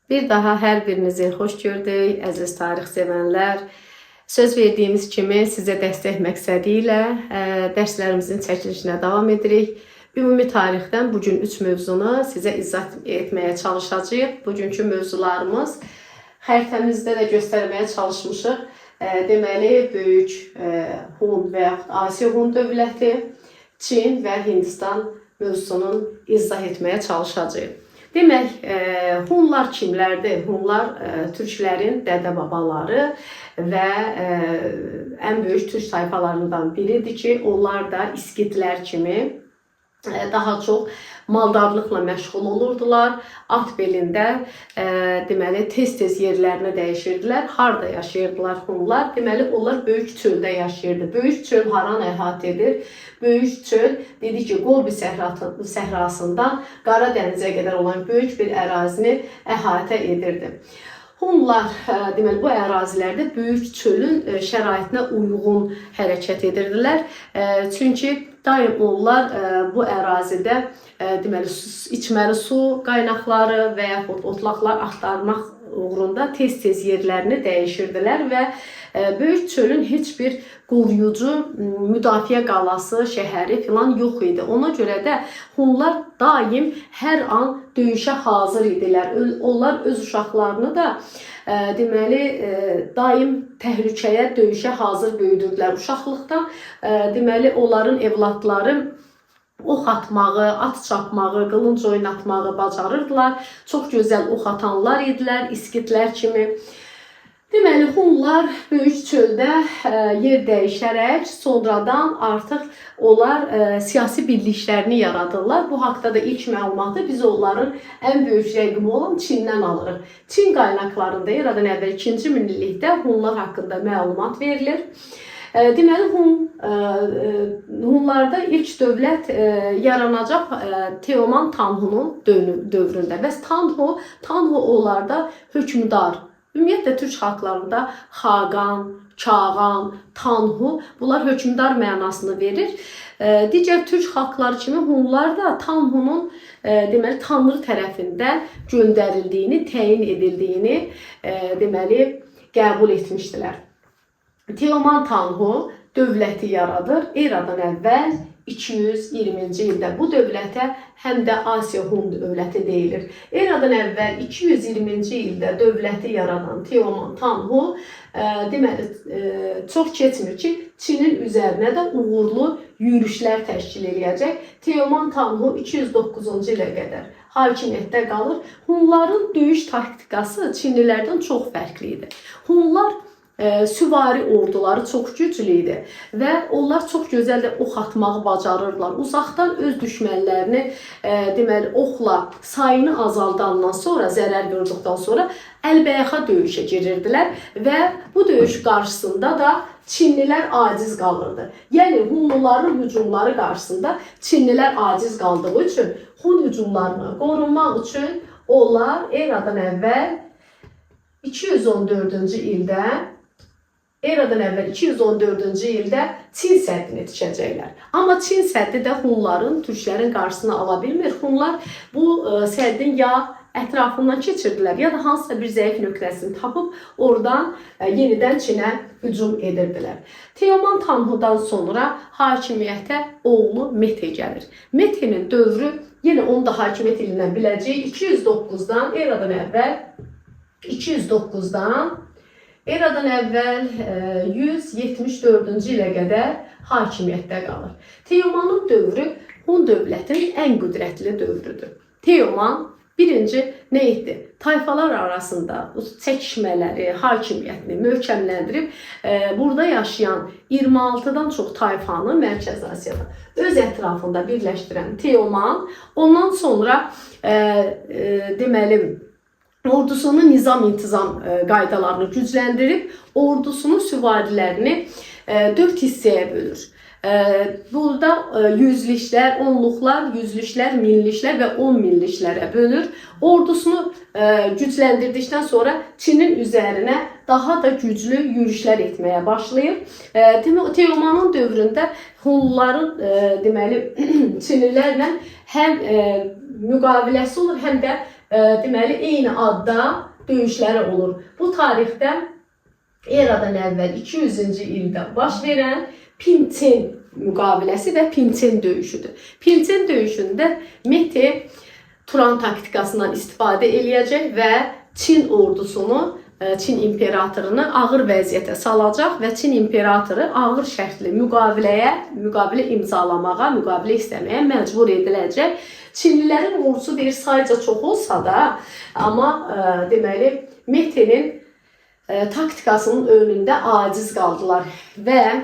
Bir daha hər birinizi xoş gördük, əziz tarix sevənlər. Söz verdiyimiz kimi sizə dəstək məqsədi ilə dərslərimizin çəkilişinə davam edirik. Ümumi tarixdən bugün 3 mövzunu sizə izah etməyə çalışacağıq. Bugünkü mövzularımız xəritəmizdə də göstərməyə çalışmışıq. Deməli, böyük Hun və yaxud Asiya Hun dövləti, Çin və Hindistan mövzusunun izah etməyə çalışacağıq. Demək, Hunlar kimlərdir? Hunlar türklərin dədə-babaları və ən böyük türk tayfalarından biridir ki, onlar da İskitlər kimi daha çox maldarlıqla məşğul olurdular. At belində deməli tez-tez yerlərini dəyişirdilər. Harda yaşayırdılar Hunlar? Deməli onlar böyük çöldə yaşayırdı. Böyük çöl haranı əhatə edir? Böyük çöl dedi ki, Gobi səhrasından Qara dənizə qədər olan böyük bir ərazini əhatə edirdi. Hunlar deməli bu ərazilərdə böyük çölün şəraitinə uyğun hərəkət edirdilər. Çünki daim onlar bu ərazidə deməli içməli su qaynaqları və yaxud otlaqlar axtarmaq uğrunda tez-tez yerlərini dəyişirdilər və böyük çölün heç bir qoruyucu müdafiə qalası, şəhəri filan yox idi. Ona görə də Hunlar daim hər an döyüşə hazır idilər. Onlar öz uşaqlarını da deməli daim təhlükəyə, döyüşə hazır böyüdürdülər. Uşaqlıqdan deməli onların evladları ox atmağı, at çapmağı, qılınc oynatmağı bacarırdılar. Çox gözəl ox atanlar idilər, İskitlər kimi. Deməli, Hunlar böyük çöldə yer dəyişərək sonradan artıq onlar siyasi birliklərini yaradırlar. Bu haqda da ilk məlumatı biz onların ən böyük rəqimi olan Çindən alırıq. Çin qaynaqlarında eradan əvvəl 2-ci minillikdə Hunlar haqqında məlumat verilir. Deməli, Hunlarda ilk dövlət yaranacaq Teoman Tanhu'nun dövründə. Bəs Tanhu onlarda hökmdar. Ümumiyyətlə, türk xalqlarında Xaqan, Çağan, Tanhu bunlar hökmdar mənasını verir. Digər türk xalqları kimi Hunlar da Tanhu'nun deməli Tanrı tərəfindən göndərildiyini, təyin edildiyini deməli qəbul etmişdilər. Teoman Tanhu dövləti yaradır. Eradan əvvəl 220-ci ildə bu dövlətə həm də Asiya Hun dövləti deyilir. Eradan əvvəl 220-ci ildə dövləti yaradan Teoman Tanhu deməli çox keçmir ki, Çinin üzərinə də uğurlu yürüşlər təşkil edəcək. Teoman Tanhu 209-cu ilə qədər hakimiyyətdə qalır. Hunların döyüş taktikası Çinlilərdən çox fərqli idi. Hunlar süvari orduları çox güclü idi və onlar çox gözəl də ox atmağı bacarırlar. Uzaqdan öz düşmənlərini deməli oxla sayını azaldandan sonra, zərər gördükdən sonra əlbəyaxa döyüşə girirdilər və bu döyüş qarşısında da Çinlilər aciz qalırdı. Yəni Hunluların hücumları qarşısında Çinlilər aciz qaldığı üçün Hun hücumlarını qorunmaq üçün onlar eradan əvvəl 214-cü ildə Çin səddini tikəcəklər. Amma Çin səddi də Hunların, türklərin qarşısını ala bilmir. Hunlar bu səddin ya ətrafından keçirdilər, ya da hansısa bir zəif nöqtəsini tapıb oradan yenidən Çinə hücum edirdilər. Teoman Tanhu'dan sonra hakimiyyətə oğlu Mete gəlir. Mete'nin dövrü yenə onu da hakimiyyət ilindən biləcəyik. 209-dan eradan əvvəl 174-cü ilə qədər hakimiyyətdə qalır. Teomanın dövrü Hun dövlətinin ən qüdrətli dövrüdür. Teoman birinci nə etdi? Tayfalar arasında çəkişmələri, hakimiyyətini möhkəmləndirib, burada yaşayan 26-dan çox tayfanı Mərkəzi Asiyada öz ətrafında birləşdirən Teoman, ondan sonra deməli ordusunun nizam-intizam qaydalarını gücləndirib, ordusunun süvarilərini 4 hissəyə bölür. Burada yüzlüklər, onluqlar, yüzlüklər, minliklər və 10 minliklərə bölür. Ordusunu gücləndirdikdən sonra Çinin üzərinə daha da güclü yürüşlər etməyə başlayır. Teomanın dövründə Hunların deməli Çinlilərlə həm müqaviləsi olur, həm də deməli eyni adda döyüşləri olur. Bu tarixdə eradan əvvəl 200-cü ildə baş verən Pinçen müqaviləsi və Pinçen döyüşüdür. Pinçen döyüşündə Mehdi Turan taktikasından istifadə eləyəcək və Çin ordusunu, Çin imperatorunu ağır vəziyyətə salacaq və Çin imperatoru ağır şərtli müqavilə imzalamağa, müqavilə istəməyə məcbur ediləcək. Çinlilərin ordusu bir sayca çox olsa da, amma deməli Mehdinin taktikasının önündə aciz qaldılar və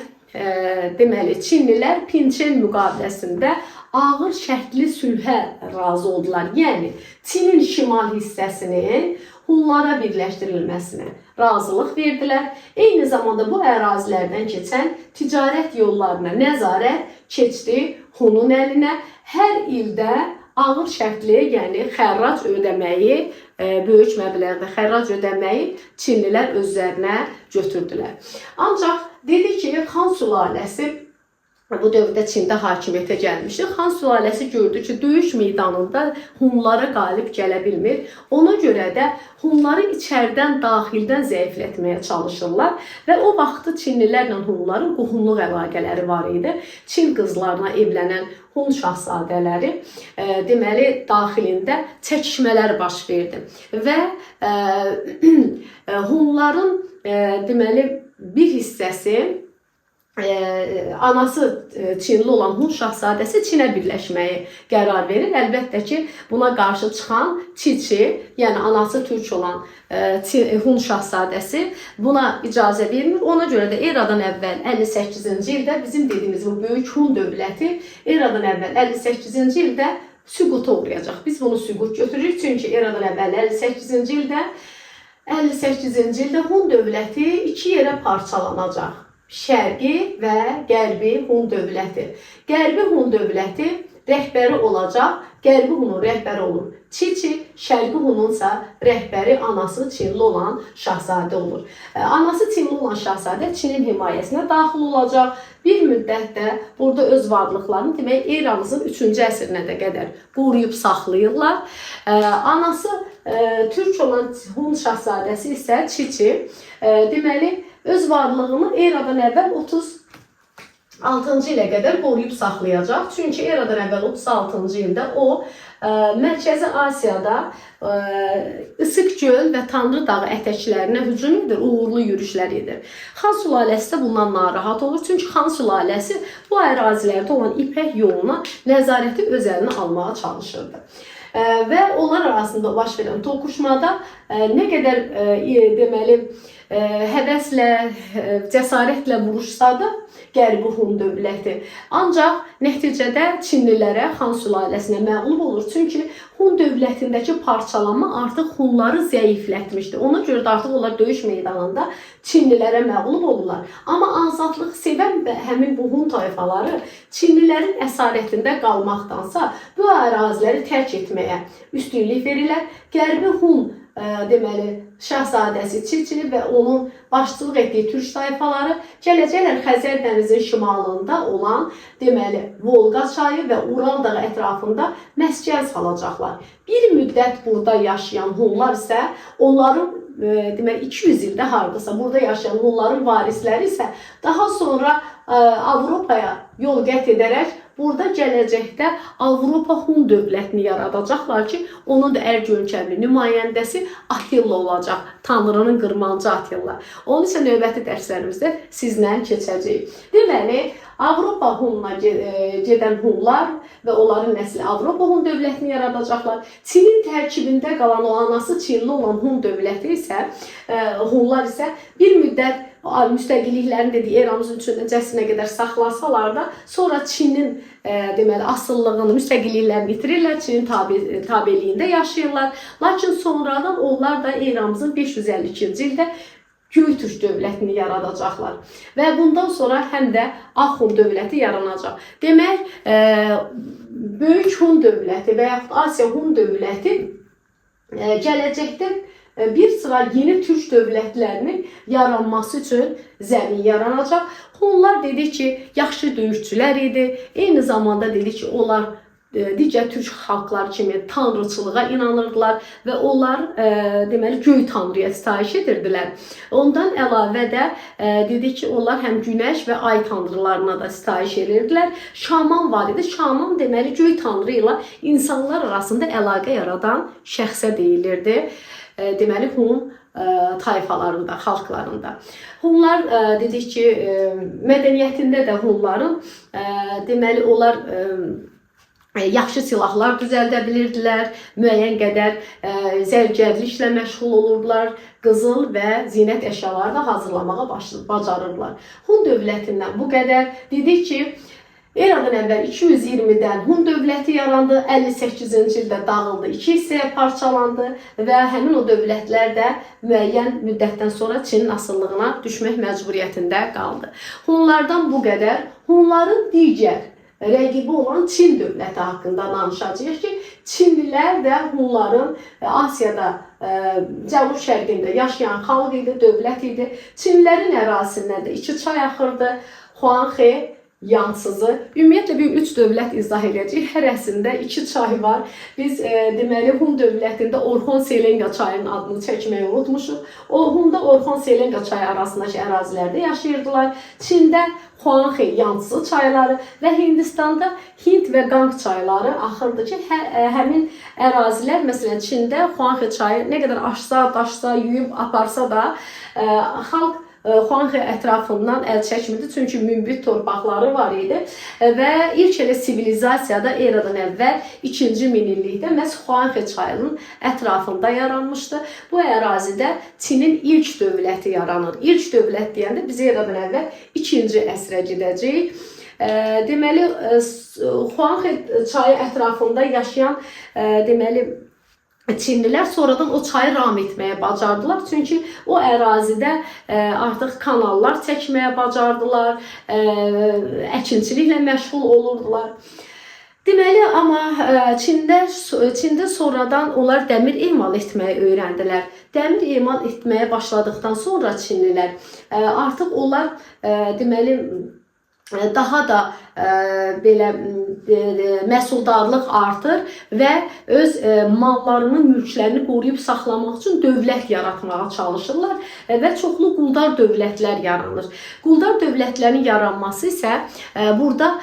deməli Çinlilər Pinçen müqaviləsində ağır şərtli sülhə razı oldular. Yəni Çinin şimal hissəsinin Hunlara birləşdirilməsinə razılıq verdilər. Eyni zamanda bu ərazilərdən keçən ticarət yollarına nəzarət keçdi Hunun əlinə. Hər ildə ağır şərtli, yəni xərrac ödəməyi, böyük məbləğdə xərrac ödəməyi Çinlilər özlərinə götürdülər. Ancaq dedi ki, Xan sülaləsi bu dövrdə Çində hakimiyyətə gəlmişdi. Xan sülaləsi gördü ki, döyüş meydanında Hunlara qalib gələ bilmir. Ona görə də Hunları içərdən, daxildən zəiflətməyə çalışırlar və o vaxtı Çinlilərlə Hunların qohumluq əlaqələri var idi. Çin qızlarına evlənən Hun şahzadələri deməli daxilində çəkişmələr baş verdi və Hunların deməli bir hissəsi anası Çinli olan Hun şahzadəsi Çinə birləşməyi qərar verir. Əlbəttə ki, buna qarşı çıxan Çiçi, yəni anası türk olan Hun şahzadəsi buna icazə vermir. Ona görə də eradan əvvəl 58-ci ildə bizim dediyimiz bu böyük Hun dövləti eradan əvvəl 58-ci ildə süquta uğrayacaq. Biz bunu süqut götürürük, çünki eradan əvvəl 58-ci ildə Hun dövləti iki yerə parçalanacaq. Şərqi və Qərbi Hun dövləti. Qərbi Hun dövləti rəhbəri olacaq. Qərbi Hunun rəhbəri olur Çiçi, Şərqi Hununsa rəhbəri anası Çinli olan şahzadə olur. Anası Çinli olan şahzadə Çinin himayəsinə daxil olacaq. Bir müddətdə burada öz varlıqlarını demək eramızın 3-cü əsrinə də qədər qoruyub saxlayırlar. Anası türk olan Hun şahzadəsi isə Çiçi deməli öz varlığını eradan əvvəl 36-cı ilə qədər qoruyub saxlayacaq. Çünki eradan əvvəl 36-cı ildə o Mərkəzi Asiyada Isıq göl və Tanrı dağı ətəklərinə hücum edir, uğurlu yürüşlər edir. Xan sülaləsi də bundan narahat olur. Çünki Xan sülaləsi bu ərazilərdə olan İpək yoluna nəzarəti öz əlinə almağa çalışırdı. Və onlar arasında baş verən toqquşmada nə qədər deməli həvəslə, cəsarətlə vuruşsa da Qərbi Hun dövləti. Ancaq nəticədə Çinlilərə, Xan sülaləsinə məğlub olur. Çünki Hun dövlətindəki parçalanma artıq Hunları zəiflətmişdi. Ona görə də artıq onlar döyüş meydanında Çinlilərə məğlub olurlar. Amma azadlıq sevən həmin bu Hun tayfaları Çinlilərin əsarətində qalmaqdansa bu əraziləri tərk etməyə üstünlük verirlər. Qərbi Hun deməli şahzadəsi Çiçi və onun başçılıq etdiyi türk tayfaları gələcəklər Xəzər dənizinin şimalında olan deməli Volqa çayı və Ural dağı ətrafında məskən salacaqlar. Bir müddət burada yaşayan Hunlar isə onların deməli 200 ildə hardasa burada yaşayan Hunların varisləri isə daha sonra Avropaya yol qət edərək burada gələcəkdə Avropa Hun dövlətini yaradacaqlar ki, onun da ərgönkəmli nümayəndəsi Attila olacaq. Tanrının qırmancı Attila. Onun isə növbəti dərslərimizdə sizlə keçəcəyik. Deməli, Avropa Hununa gedən Hunlar və onların nəsli Avropa Hun dövlətini yaradacaqlar. Çinin tərkibində qalan o anası Çinli olan Hun dövləti isə, Hunlar isə bir müddət müstəqilliklərini dediyi eramızın 3-cü əsrinə qədər saxlasalar da, sonra Çinin deməli asıllığını, müstəqilliklərini itirirlər, Çinin tabeliyində yaşayırlar. Lakin sonradan onlar da eramızın 552-ci ildə Göytürk dövlətini yaradacaqlar. Və bundan sonra həm də Ağ Hun dövləti yaranacaq. Demək, Böyük Hun dövləti və yaxud Asiya Hun dövləti gələcəkdə bir sıra yeni türk dövlətlərinin yaranması üçün zəmin yaranacaq. Hunlar dedik ki, yaxşı döyüşçülər idi. Eyni zamanda dedik ki, onlar digər türk xalqları kimi tanrıçılığa inanırdılar və onlar deməli göy tanrıya sitayiş edirdilər. Ondan əlavə də dedik ki, onlar həm günəş və ay tanrılarına da sitayiş edirdilər. Şaman var idi. Şaman deməli göy tanrı ilə insanlar arasında əlaqə yaradan şəxsə deyilirdi. Deməli Hun tayfalarında, xalqlarında. Hunlar dedik ki, mədəniyyətində də Hunların deməli onlar yaxşı silahlar düzəldə bilirdilər, müəyyən qədər zərgərliklə məşğul olurdular, qızıl və zinət əşyaları da hazırlamağa bacarırdılar. Hun dövlətindən bu qədər. Dedik ki, eradan əvvəl 220-dən Hun dövləti yarandı, 58-ci ildə dağıldı, 2 hissəyə parçalandı və həmin o dövlətlər də müəyyən müddətdən sonra Çinin asıllığına düşmək məcburiyyətində qaldı. Hunlardan bu qədər. Hunların digər rəqibi olan Çin dövləti haqqında danışacağıq ki, Çinlilər də Hunların Asiyada, cənub şərqində yaşayan xalq idi, dövlət idi. Çinlilərin ərazisindən də 2 çay axırdı, Huanghe, Yansızı. Ümumiyyətlə bir 3 dövlət izah edəcəyik. Hərəsində 2 çay var. Biz deməli Hun dövlətində Orxon Selenga çayının adını çəkməyi unutmuşuq. Hunda Orxon Selenga çayı arasındakı ərazilərdə yaşayırdılar. Çində Huanghe, Yansızı çayları və Hindistanda Hind və Qang çayları axırdı ki, həmin ərazilər, məsələn Çində Huanghe çayı nə qədər aşsa, daşsa, yuyub aparsa da xalq Huanghe ətrafından əl çəkmirdi, çünki münbit torpaqları var idi və ilk elə sivilizasiyada eradan əvvəl 2-ci minillikdə məhz Huanghe çayının ətrafında yaranmışdı. Bu ərazidə Çinin ilk dövləti yaranır. İlk dövlət deyəndə biz eradan əvvəl 2-ci əsrə gedəcəyik. Deməli, Huanghe çayı ətrafında yaşayan deməli Çinlilər sonradan o çayı ram etməyə bacardılar. Çünki o ərazidə artıq kanallar çəkməyə bacardılar, əkinçiliklə məşğul olurdular. Deməli, amma Çində sonradan onlar dəmir emal etməyi öyrəndilər. Dəmir emal etməyə başladıqdan sonra Çinlilər artıq onlar deməli daha da belə məhsuldarlıq artır və öz mallarını, mülklərini qoruyub saxlamaq üçün dövlət yaratmağa çalışırlar və çoxlu quldar dövlətlər yaranır. Quldar dövlətlərin yaranması isə burada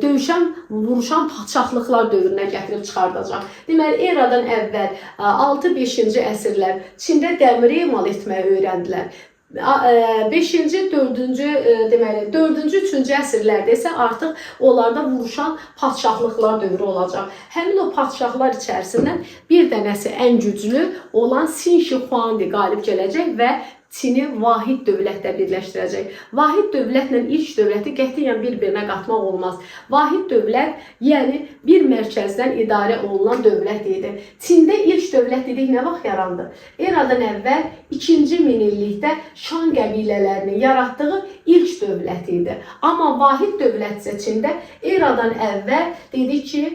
döyüşən, vuruşan padşahlıqlar dövrünə gətirib çıxardacaq. Deməli, eradan əvvəl 6-5-ci əsrlər Çində dəmir emal etməyi öyrəndilər. 5-ci, 4-cü, deməli 4-cü, 3-cü əsrlərdə isə artıq onlarda vuruşan padşahlıqlar dövrü olacaq. Həmin o padşahlar içərisindən bir dənəsi ən güclü olan Sin Shi Huangdi qalib gələcək və Çini vahid dövlətdə birləşdirəcək. Vahid dövlətlə ilk dövləti qətiyyən bir-birinə qatmaq olmaz. Vahid dövlət, yəni bir mərkəzdən idarə olunan dövlət idi. Çində ilk dövlət dedik nə vaxt yarandı? Eradan əvvəl 2-ci minillikdə Şan qəbilələrinin yaratdığı ilk dövlət idi. Amma vahid dövlət isə Çində eradan əvvəl dedik ki,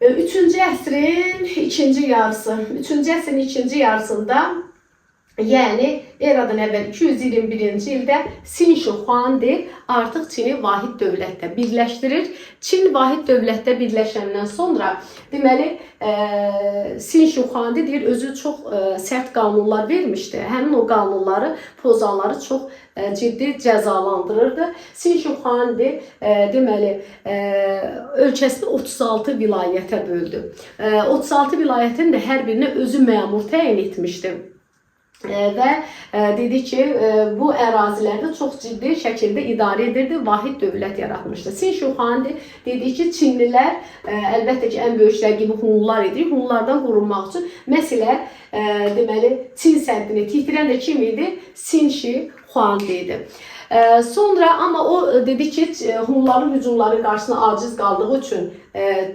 3-cü əsrin ikinci yarısı, 3-cü əsrin ikinci yarısında, yəni eradan əvvəl 221-ci ildə Sin Shi Huangdi artıq Çini vahid dövlətdə birləşdirir. Çin vahid dövlətdə birləşəndən sonra deməli Sin Shi Huangdi deyir özü çox sərt qanunlar vermişdi. Həmin o qanunları pozanları çox ciddi cəzalandırırdı. Sin Shi Huangdi deməli ölkəsini 36 vilayətə böldü. 36 vilayətin də hər birinə özü məmur təyin etmişdi. Və dedi ki, bu ərazilərdə çox ciddi şəkildə idarə edirdi, vahid dövlət yaratmışdı. Sin Shi Huangdi dedi ki, Çinlilər, əlbəttə ki, ən böyük rəqibi Hunlar idi. Hunlardan qorunmaq üçün məsələ, deməli, Çin səddini titrən də kim idi? Sin Shi Huangdi idi. Sonra amma o dedi ki, Hunların hücumları qarşısına aciz qaldığı üçün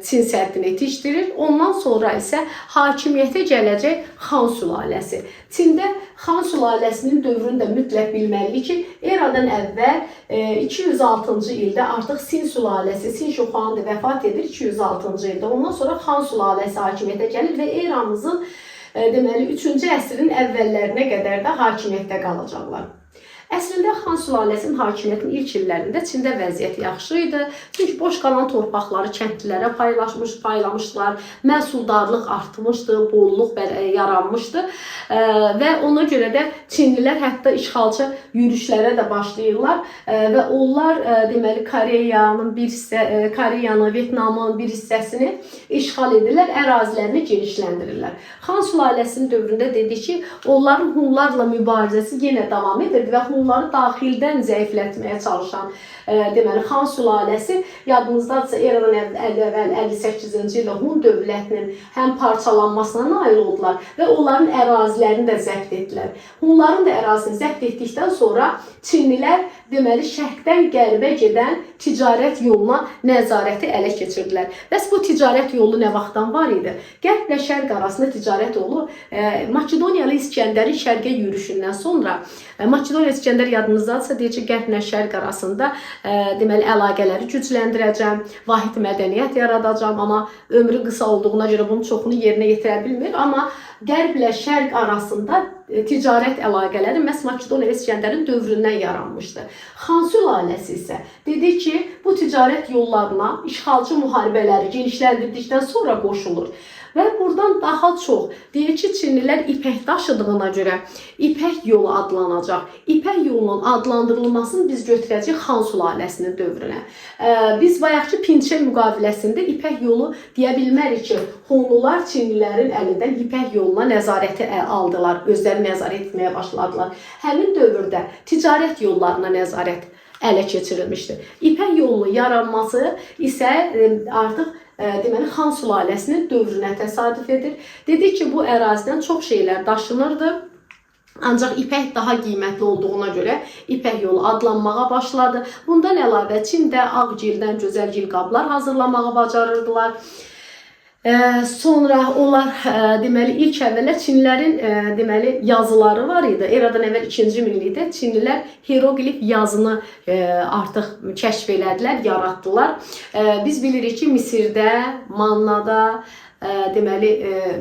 Çin səddini yetişdirir. Ondan sonra isə hakimiyyətə gələcək Xan sülaləsi. Çində Xan sülaləsinin dövrünü də mütləq bilməliyik ki, eradan əvvəl 206-cı ildə artıq Sin sülaləsi, Sin Shi Huangdi vəfat edir 206-cı ildə. Ondan sonra Xan sülaləsi hakimiyyətə gəlir və eramızın deməli 3-cü əsrin əvvəllərinə qədər də hakimiyyətdə qalacaqlar. Əslində Han sülaləsinin hakimiyyətinin ilk illərində Çində vəziyyət yaxşı idi. Çünki boş qalan torpaqları kəndlilərə paylamışdılar. Məhsuldarlıq artmışdı, bolluq yaranmışdı və ona görə də Çinlilər hətta işğalçı yürüşlərə də başlayırlar və onlar deməli Koreyanın, Vyetnamın bir hissəsini işğal edirlər, ərazilərini genişləndirirlər. Han sülaləsinin dövründə dedik ki, onların Hunlarla mübarizəsi yenə davam edirdi və Hunları daxildən zəiflətməyə çalışan deməli Han sülaləsi, yadınızdadırsa eradan əvvəl 58-ci ildə Hun dövlətinin həm parçalanmasına nail oldular və onların ərazilərini də zəbt etdilər. Hunların da ərazisini zəbt etdikdən sonra Çinlilər deməli şərqdən qərbə gedən ticarət yoluna nəzarəti ələ keçirdilər. Bəs bu ticarət yolu nə vaxtdan var idi? Qərblə şərq arasında ticarət yolu Makedoniyalı İskəndərin şərqə yürüşündən sonra Makedoniya İskəndər yadınızdadırsa deyir ki, qərblə şərq arasında deməli əlaqələri gücləndirəcəm, vahid mədəniyyət yaradacağam, amma ömrü qısa olduğuna görə bunun çoxunu yerinə yetirə bilmir, amma qərblə şərq arasında ticarət əlaqələri məhz Makedoniya İskəndərin dövründən yaranmışdı. Han sülaləsi isə dedi ki, bu ticarət yollarına işğalçı müharibələri genişləndirdikdən sonra qoşulur. Və buradan daha çox deyir ki, Çinlilər ipək daşıdığına görə ipək yolu adlanacaq. İpək yolunun adlandırılmasını biz götürəcəyik Han sülaləsinin dövrünə. Biz bayaqki Pinçe müqaviləsində ipək yolu deyə bilmərik ki, Hunlular Çinlilərin əlindən ipək yoluna nəzarəti aldılar, özləri nəzarət etməyə başladılar. Həmin dövrdə ticarət yollarına nəzarət ələ keçirilmişdir. İpək yolunun yaranması isə artıq deməli Han sülaləsinin dövrünə təsadüf edir. Dedik ki, bu ərazidən çox şeylər daşınırdı. Ancaq ipək daha qiymətli olduğuna görə ipək yolu adlanmağa başladı. Bundan əlavə Çində ağgildən gözəl gil qablar hazırlamağı bacarırdılar. Sonra onlar deməli ilk əvvəllər Çinlilərin deməli yazıları var idi. Eradan əvvəl 2-ci minillikdə Çinlilər hieroglif yazını artıq kəşf elədilər, yaratdılar. Biz bilirik ki, Misirdə, Mannada deməli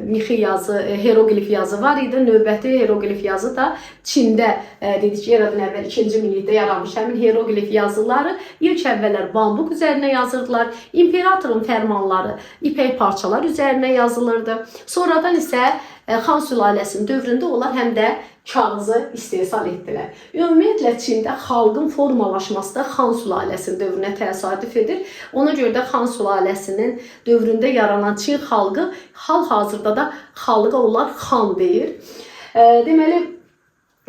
mixi yazı, hieroglif yazı var idi. Növbəti hieroglif yazı da Çində dedik ki, eradan əvvəl 2-ci minillikdə yaranmış həmin hieroglif yazıları ilk əvvəllər bambuq üzərinə yazırdılar. İmperatorun fərmanları ipək parçalar üzərinə yazılırdı. Sonradan isə Han sülaləsinin dövründə onlar həm də kağızı istehsal etdilər. Ümumiyyətlə Çində xalqın formalaşması da Han sülaləsinin dövrünə təsadüf edir. Ona görə də Han sülaləsinin dövründə yaranan Çin xalqı hal-hazırda da xalqa onlar xan deyir. Deməli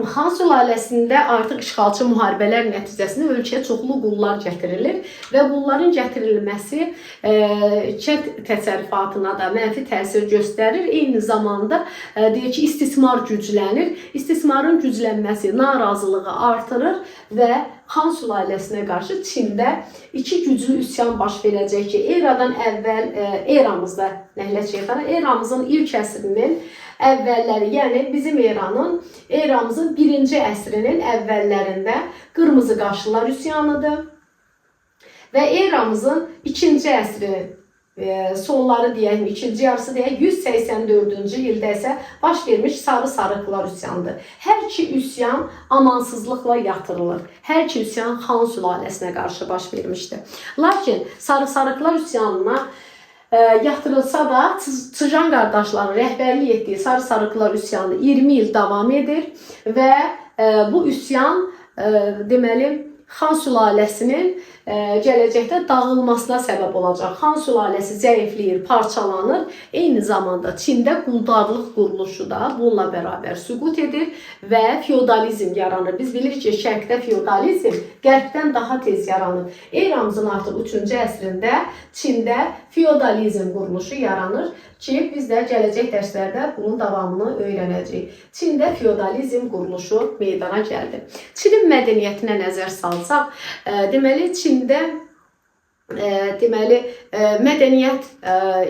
Han sülaləsində artıq işğalçı müharibələr nəticəsində ölkəyə çoxlu qullar gətirilir və qulların gətirilməsi kənd təsərrüfatına da mənfi təsir göstərir. Eyni zamanda deyir ki, istismar güclənir. İstismarın güclənməsi narazılığı artırır və Han sülaləsinə qarşı Çində iki güclü üsyan baş verəcək ki, eradan əvvəl eramızda nəhlət şeytanı, eramızın ilk əsrinin əvvəlləri, yəni bizim eramızın 1-ci əsrinin əvvəllərində qırmızı qaşlılar üsyanıdır və eramızın 2-ci əsrinin sonları deyək, 2-ci yarısı deyək, 184-cü ildə isə baş vermiş sarı sarıqlar üsyanıdır. Hər iki üsyan amansızlıqla yatırılır. Hər iki üsyan Han sülaləsinə qarşı baş vermişdir. Lakin sarı sarıqlar üsyanına yatırılsa da Çıjan qardaşların rəhbərlik etdiyi sarı sarıqlar üsyanı 20 il davam edir və bu üsyan deməli Han sülaləsinin gələcəkdə dağılmasına səbəb olacaq. Han sülaləsi zəifləyir, parçalanır. Eyni zamanda Çində quldarlıq quruluşu da bununla bərabər süqut edir və feodalizm yaranır. Biz bilirik ki, şərqdə feodalizm qərbdən daha tez yaranır. Eramızın artıq 3-cü əsrində Çində feodalizm quruluşu yaranır ki, biz də gələcək dərslərdə bunun davamını öyrənəcəyik. Çində feodalizm quruluşu meydana gəldi. Çinin mədəniyyətinə nəzər salsaq, deməli Çində deməli, mədəniyyət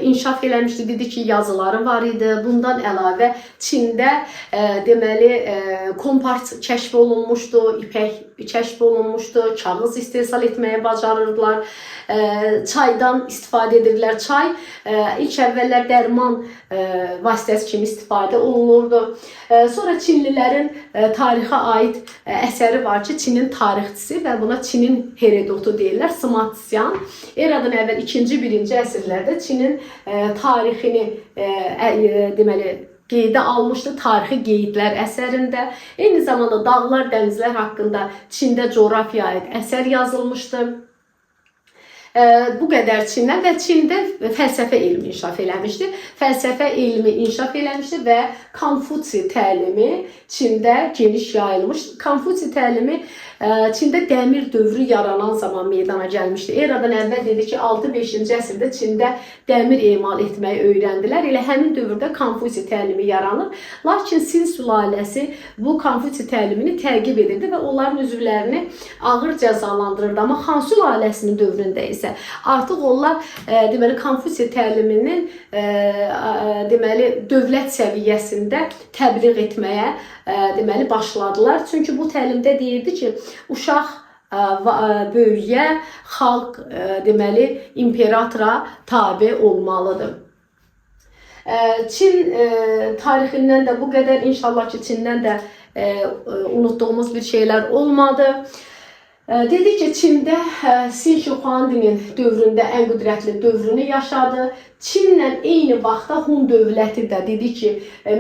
inkişaf eləmişdi. Dedi ki, yazıları var idi. Bundan əlavə Çində deməli, kompars kəşf olunmuşdu, ipək kəşf olunmuşdu, kağız istehsal etməyi bacarırdılar, çaydan istifadə edirlər. Çay ilk əvvəllər dərman vasitəsi kimi istifadə olunurdu. Sonra Çinlilərin tarixə aid əsəri var ki, Çinin tarixçisi və buna Çinin Herodotu deyirlər, Sima Tsyan. Eradan əvvəl 2-ci, 1-ci əsrlərdə Çinin tarixini deməli qeydə almışdı, tarixi qeydlər əsərində. Eyni zamanda dağlar, dənizlər haqqında Çində coğrafiyaya aid əsər yazılmışdı. Bu qədər Çindən və Çində fəlsəfə elmi inkişaf eləmişdi. Fəlsəfə elmi inkişaf eləmişdi və Konfutsi təlimi Çində geniş yayılmışdı. Konfutsi təlimi Çində dəmir dövrü yaranan zaman meydana gəlmişdi. Eradan əvvəl dedi ki, 6-5-ci əsrdə Çində dəmir emal etməyi öyrəndilər. Elə həmin dövrdə Konfutsi təlimi yaranır. Lakin Sin sülaləsi bu Konfutsi təlimini təqib edirdi və onların üzvlərini ağır cəzalandırırdı. Amma Han sülaləsinin dövründə isə artıq onlar deməli Konfutsi təliminin deməli dövlət səviyyəsində təbliğ etməyə deməli başladılar. Çünki bu təlimdə deyirdi ki, uşaq böyüyə, xalq deməli imperatora tabe olmalıdır. Çin tarixindən də bu qədər, inşallah ki, Çindən də unutduğumuz bir şeylər olmadı. Dedi ki, Çində Sin Shi Huangdinin dövründə ən qüdrətli dövrünü yaşadı. Çinlə eyni vaxtda Hun dövləti də dedi ki,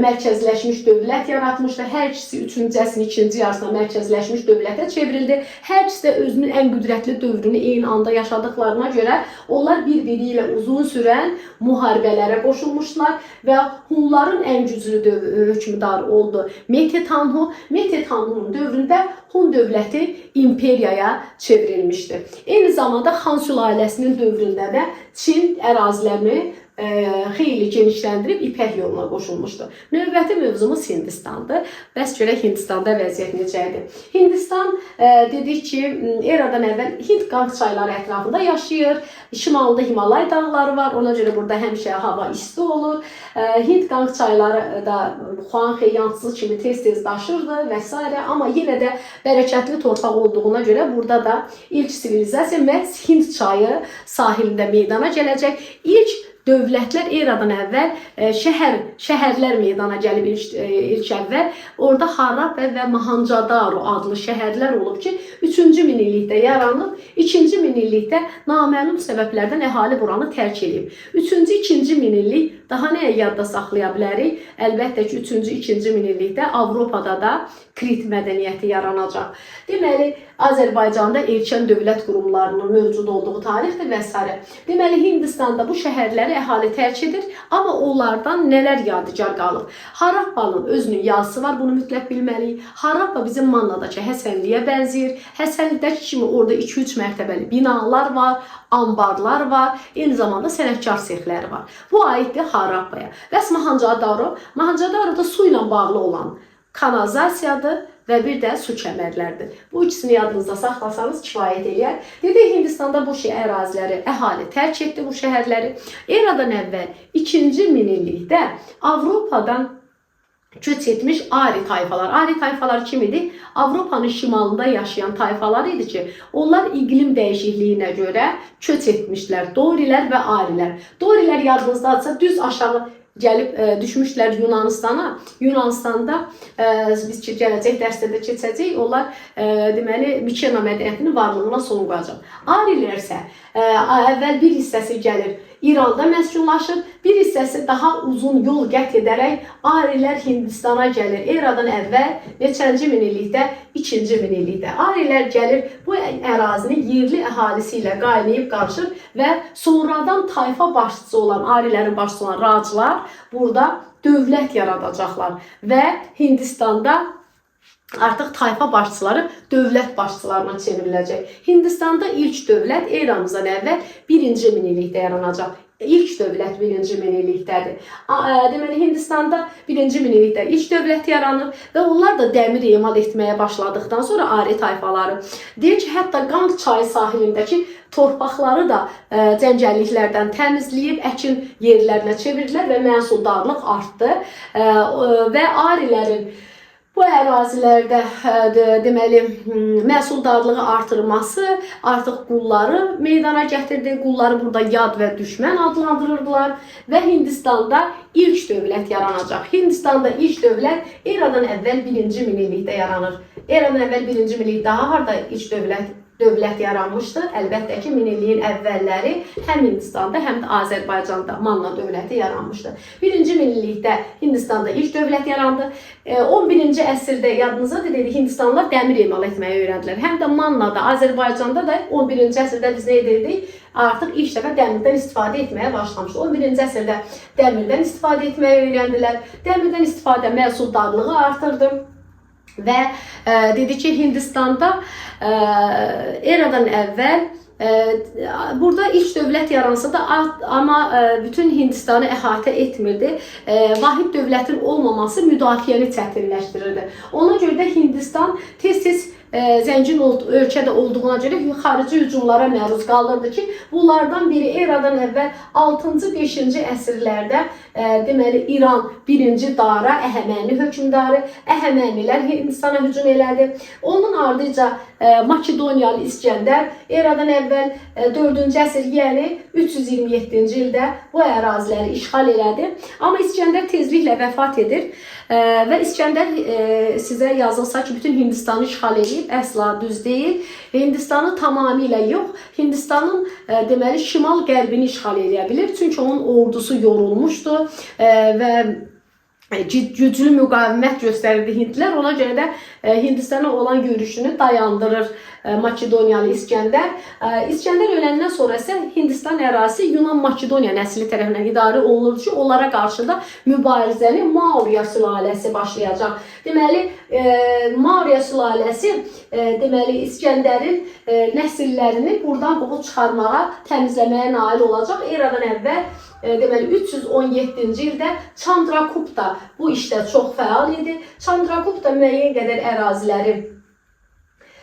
mərkəzləşmiş dövlət yaratmışdı. Hər ikisi 3-cü əsrin ikinci yarısında mərkəzləşmiş dövlətə çevrildi. Hər ikisi də özünün ən qüdrətli dövrünü eyni anda yaşadıklarına görə onlar bir-biri ilə uzun sürən müharibələrə qoşulmuşlar və Hunların ən güclü hökmdarı oldu Mete Tanhu. Mete Tanhu'nun dövründə Hun dövləti imperiyaya çevrilmişdi. Eyni zamanda Han sülaləsinin dövründə də Çin ərazilərini xeyli genişləndirib İpək yoluna qoşulmuşdu. Növbəti mövzumuz Hindistandır. Bəs görək Hindistanda vəziyyət necədir? Hindistan dedik ki, eradan əvvəl Hind qanq çayları ətrafında yaşayır. Şimalda Himalay dağları var. Ona görə burada həmişə hava isti olur. Hind qanq çayları da Huanghe, Yangtze kimi tez-tez daşırdı və s. Amma yenə də bərəkətli torpaq olduğuna görə burada da ilk sivilizasiya məhz Hind çayı sahilində meydana gələcək. İlk dövlətlər eradan əvvəl şəhərlər meydana gəlib ilk əvvəl. Orada Harappa və Mohenjo-daro adlı şəhərlər olub ki, 3-cü minillikdə yaranıb, 2-ci minillikdə naməlum səbəblərdən əhali buranı tərk edib. 3-cü, 2-ci minillik daha nəyə yadda saxlaya bilərik? Əlbəttə ki, 3-cü, 2-ci minillikdə Avropada da Krit mədəniyyəti yaranacaq. Deməli, Azərbaycanda erkən dövlət qurumlarının mövcud olduğu tarixdir və s. Deməli, Hindistanda bu şəhərləri əhali tərk edir, amma onlardan nələr yadigar qalıb? Harappanın özünün yazısı var, bunu mütləq bilməliyik. Harappa bizim Mannadakı Həsənliyə bənzəyir. Həsənlidəki kimi orada 2-3 mərtəbəli binalar var, ambarlar var, eyni zamanda sənətkar sexləri var. Bu aiddir Harappaya. Bəs Mohenjo-daro? Mohenjo-daroda su ilə bağlı olan kanalizasiyadır və bir də su kəmərlərdir. Bu ikisini yadınızda saxlasanız kifayət eləyər. Dedik, Hindistanda bu əraziləri əhali tərk etdi, bu şəhərləri. Eradan əvvəl 2-ci minillikdə Avropadan köç etmiş Ari tayfalar. Ari tayfalar kim idi? Avropanın şimalında yaşayan tayfalar idi ki, onlar iqlim dəyişikliyinə görə köç etmişlər. Dorilər və Arilər. Dorilər yadınızdadsa düz aşağı gəlib düşmüşlər Yunanistana. Yunanistanda biz gələcək dərsdə də keçəcək. Onlar deməli Mikena mədəniyyətinin varlığına son qoyacaq. Arilər isə əvvəl bir hissəsi gəlir İranda məskunlaşır, bir hissəsi daha uzun yol qət edərək Arilər Hindistana gəlir. Eradan əvvəl neçənci minillikdə? 2-ci minillikdə. Arilər gəlir, bu ərazini yerli əhalisi ilə qaynayıb qarışır və sonradan tayfa başçısı olan, Arilərin başçısı olan raclar burada dövlət yaradacaqlar və Hindistanda artıq tayfa başçıları dövlət başçılarına çevriləcək. Hindistanda ilk dövlət eramızdan əvvəl 1-ci minillikdə yaranacaq. ilk dövlət 1-ci minillikdədir. Deməli, Hindistanda 1-ci minillikdə ilk dövlət yaranır və onlar da dəmir emal etməyə başladıqdan sonra Ari tayfaları deyir ki, hətta Qang çayı sahilindəki torpaqları da cəngəlliklərdən təmizləyib əkin yerlərinə çevirdilər və məhsuldarlıq artdı və Arilərin bu ərazilərdə deməli məhsuldarlığı artırması artıq qulları meydana gətirdi. Qulları burada yad və düşmən adlandırırdılar və Hindistanda ilk dövlət yaranacaq. Hindistanda ilk dövlət eradan əvvəl 1-ci minillikdə yaranır. Eradan əvvəl 1-ci minillik daha harda ilk dövlət yaranmışdı. Əlbəttə ki, minilliyin əvvəlləri həm Hindistanda, həm də Azərbaycanda Manna dövləti yaranmışdı. 1-ci minillikdə Hindistanda ilk dövlət yarandı. 11-ci əsrdə yadınıza dedik, Hindistanlılar dəmir emal etməyi öyrəndilər. Həm də Mannada, Azərbaycanda da 11-ci əsrdə biz nə edirdik? Artıq ilk dəfə dəmirdən istifadə etməyə başlamışdı. 11-ci əsrdə dəmirdən istifadə etməyi öyrəndilər. Dəmirdən istifadə məhsuldarlığı artırdı. Və dedi ki, Hindistanda eradan əvvəl burada ilk dövlət yaransa da amma bütün Hindistanı əhatə etmirdi. Vahid dövlətin olmaması müdafiəni çətinləşdirirdi. Ona görə də Hindistan tez-tez zəngin ölkədə olduğuna görə xarici hücumlara məruz qalırdı ki, bunlardan biri eradan əvvəl 6-cı, 5-ci əsrlərdə deməli İran 1-ci Dara Əhəməni hökmdarı, Əhəmənilər Hindistana hücum elədi. Onun ardınca Makedoniyalı İskəndər eradan əvvəl 4-cü əsr, yəni 327-ci ildə bu əraziləri işğal elədi. Amma İskəndər tezliklə vəfat edir və İskəndər sizə yazılsa ki, bütün Hindistanı işğal edib, əsla düz deyil. Hindistanı tamamilə yox, Hindistanın deməli şimal-qərbini işğal edə bilir. Çünki onun ordusu yorulmuşdu və güclü müqavimət göstərirdi Hindlilər. Ona görə də Hindistana olan görüşünü dayandırır Makedoniyalı İskəndər. İskəndər öləndən sonra isə Hindistan ərazisi Yunan-Makedoniya nəsli tərəfindən idarə olunurdu ki, onlara qarşı da mübarizəni Maurya sülaləsi başlayacaq. Deməli, Maurya sülaləsi deməli İskəndərin nəsillərini buradan qovub çıxarmağa, təmizləməyə nail olacaq. Eradan əvvəl deməli 317-ci ildə Chandragupta bu işdə çox fəal idi. Chandragupta müəyyən qədər əraziləri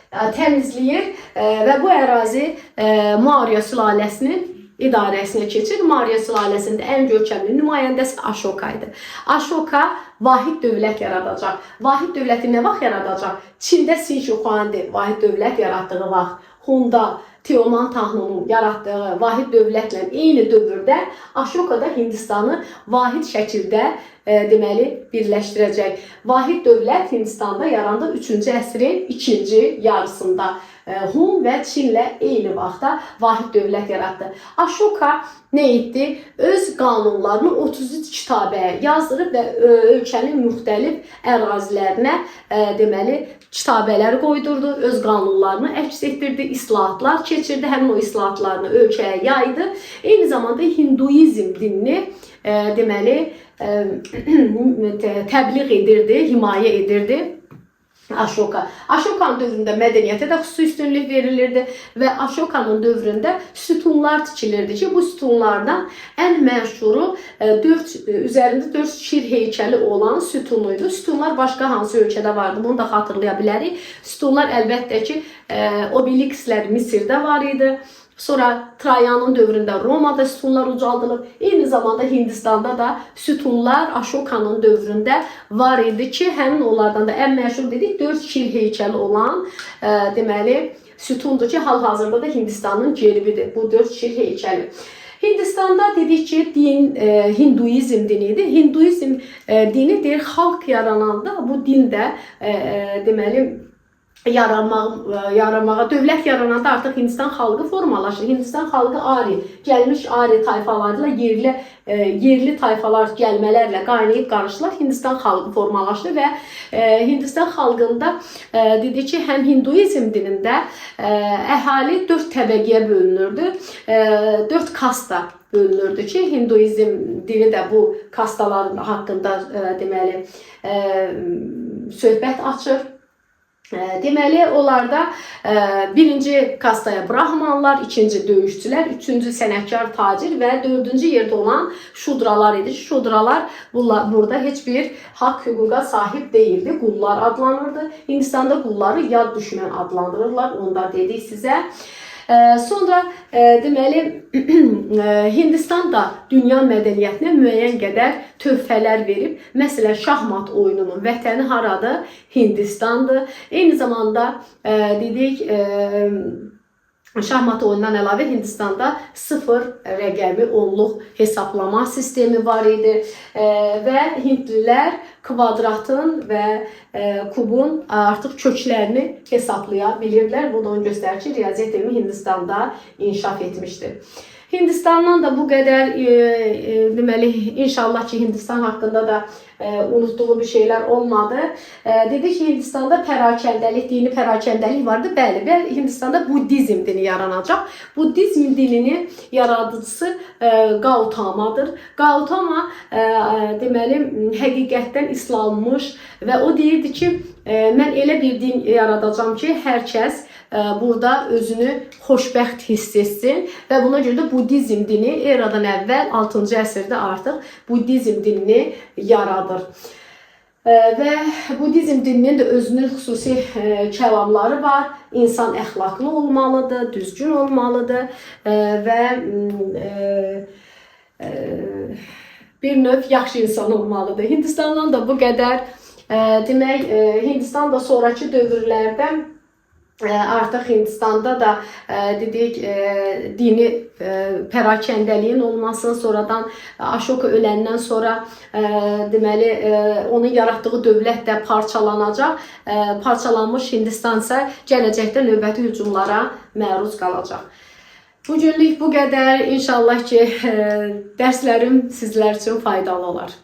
təmizləyir və bu ərazi Maurya sülaləsinin idarəsinə keçir. Maurya sülaləsində ən görkəmli nümayəndəsi Ashoka idi. Ashoka vahid dövlət yaradacaq. Vahid dövləti nə vaxt yaradacaq? Çində Si Şuxuandi vahid dövlət yaratdığı vaxt, Hunda Teoman Tahnunun yaratdığı vahid dövlətlə eyni dövrdə Ashoka da Hindistanı vahid şəkildə deməli birləşdirəcək. Vahid dövlət Hindistanda yarandı 3-cü əsrin ikinci yarısında. Hun və Çinlə eyni vaxtda vahid dövlət yaratdı. Ashoka nə etdi? Öz qanunlarını 33 kitabəyə yazdırıb və ölkənin müxtəlif ərazilərinə deməli kitabələr qoydurdu, öz qanunlarını əks etdirdi, islahatlar keçirdi, həmin o islahatlarını ölkəyə yaydı. Eyni zamanda Hinduizm dinini deməli təbliğ edirdi, himayə edirdi. Ashoka. Ashokanın dövründə mədəniyyətə də xüsusi üstünlük verilirdi və Ashokanın dövründə sütunlar tikilirdi ki, bu sütunlardan ən məşhuru üzərində 4 şir heykəli olan sütunuydu. Sütunlar başqa hansı ölkədə vardı, bunu da xatırlaya bilərik. Sütunlar əlbəttə ki, obelikslər Misirdə var idi. Sonra Trayanın dövründə Romada sütunlar ucaldılıb. Eyni zamanda Hindistanda da sütunlar Ashokanın dövründə var idi ki, həmin onlardan da ən məşhur dedik 4 şir heykəli olan deməli sütundur ki, hal-hazırda da Hindistanın gerbidir bu 4 şir heykəli. Hindistanda dedik ki, din Hinduizm dinidir. Hinduizm dini deyir, xalq yarananda bu din də deməli yaranmağa, dövlət yarananda artıq Hindistan xalqı formalaşır. Hindistan xalqı Ari, gəlmiş Ari tayfalarla yerli tayfalar gəlmələrlə qaynayıb qarışdılar. Hindistan xalqı formalaşdı və Hindistan xalqında dedi ki, həm Hinduizm dinində əhali 4 təbəqəyə bölünürdü, 4 kasta bölünürdü ki, Hinduizm dini də bu kastaların haqqında deməli söhbət açır. Deməli, onlarda birinci kastaya Brahmanlar, ikinci döyüşçülər, üçüncü sənətkar tacir və dördüncü yerdə olan şudralar idi. Şudralar burada heç bir haqq hüquqa sahib değildi. Qullar adlanırdı. Hindistanda qulları yad düşmən adlandırırlar. Onu da dedik sizə. Sonra deməli Hindistan da dünya mədəniyyətinə müəyyən qədər töhfələr verib. Məsələn, şahmat oyununun vətəni haradır? Hindistandır. Eyni zamanda dedik şahmat oyunundan əlavə Hindistanda 0 rəqəmi onluq hesablama sistemi var idi və hindlilər kvadratın və kubun artıq köklərini hesablaya bilirdilər. Bu da onu göstərir ki, riyaziyyat elmi Hindistanda inkişaf etmişdir. Hindistandan da bu qədər deməli inşallah ki Hindistan haqqında da unutduğu bir şeyler olmadı. Dedi ki Hindistan'da perakendəlik, dini perakendəlik vardı. Bəli, və Hindistan'da Budizm dini yaranacaq. Budizm dinini yaradıcısı Gautama'dır. Gautama deməli həqiqətdən islanmış və o deyirdi ki, mən elə bir din yaradacağam ki, hər kəs burada özünü xoşbəxt hiss etsin və buna görə də Budizm dini eradan əvvəl 6-cı əsrdə artıq Budizm dinini yaradır. Və Budizm dininin də özünün xüsusi kəlamları var. İnsan əxlaqlı olmalıdır, düzgün olmalıdır və bir növ yaxşı insan olmalıdır. Hindistandan da bu qədər demək, Hindistan da sonraki dövrlərdə artıq Hindistanda da dedik dini perakendəliyin olmasını sonradan Ashoka öləndən sonra deməli onun yaratdığı dövlət də parçalanacaq. Parçalanmış Hindistan isə gələcəkdə növbəti hücumlara məruz qalacaq. Bu günlük bu qədər. İnşallah ki dərslərim sizlər üçün faydalı olar.